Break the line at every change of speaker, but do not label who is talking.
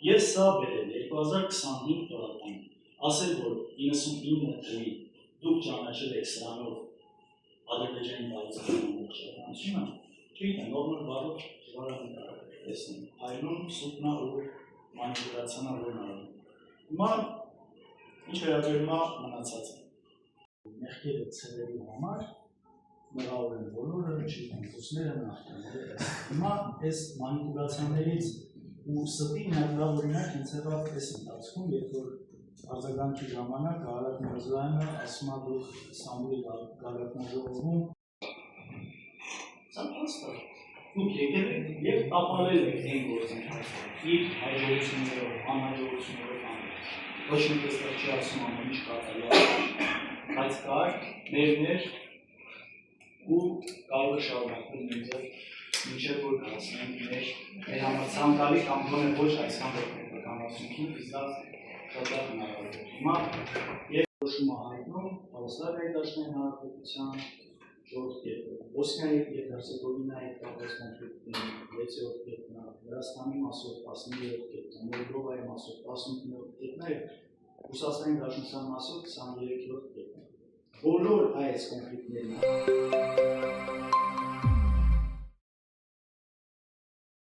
Եվ սա բերել 2025 թվականին, ասել, որ 99 թվի դուք ճանաչել եք սրանով Ադրբեջանի բարության չգիտեմ, նորմալ բարով տեսնում, այլում սուտնա ու մանիպուլացիանա որն արվում։ Հիմա ինչ վերաբերում է մնացածը։ Մեղքերը ցրելու համար մեղավոր են բոլորը, չգիտեմ, ռուսները նախկիները։ Հիմա այս մանիպուլացիաներից ու ստի ներկայորինակ հենց եղավ այս ընթացքում, երբ որ արձագանքի ժամանակ Արարատ Միրզոյանը ասում է դուք Ստամբուլի գագաթնաժողովում դուք եկել եք և տապալել եք այն գործընթացը, իր հաջողություններով, անհաջողություններով անել։ Ոչ մի տեսակ չի ասում ամեն ինչ կատարյալ, բայց կար ներներ ու կարող է շարունակվել նույնպես մինչև որ կհասնենք մեր համար ցանկալի կամ գոնե ոչ այսքան կանացունքին, իսկ դա շատ հնարավոր է։ Հիմա երբ որոշումը հայտնում Ղարաբաղի Դաշնային Հանրապետության ժողովուրդ կետը, Բոսնիայի և Հերցեգովինայի կապված կոնֆլիկտների 6-րդ կետն, Վրաստանի մասով 13-րդ կետն, Մոլդովայի մասով 18-րդ կետները, Ռուսաստանի Դաշնության մասով 23-րդ կետն։ Բոլոր այս կոնֆլիկտների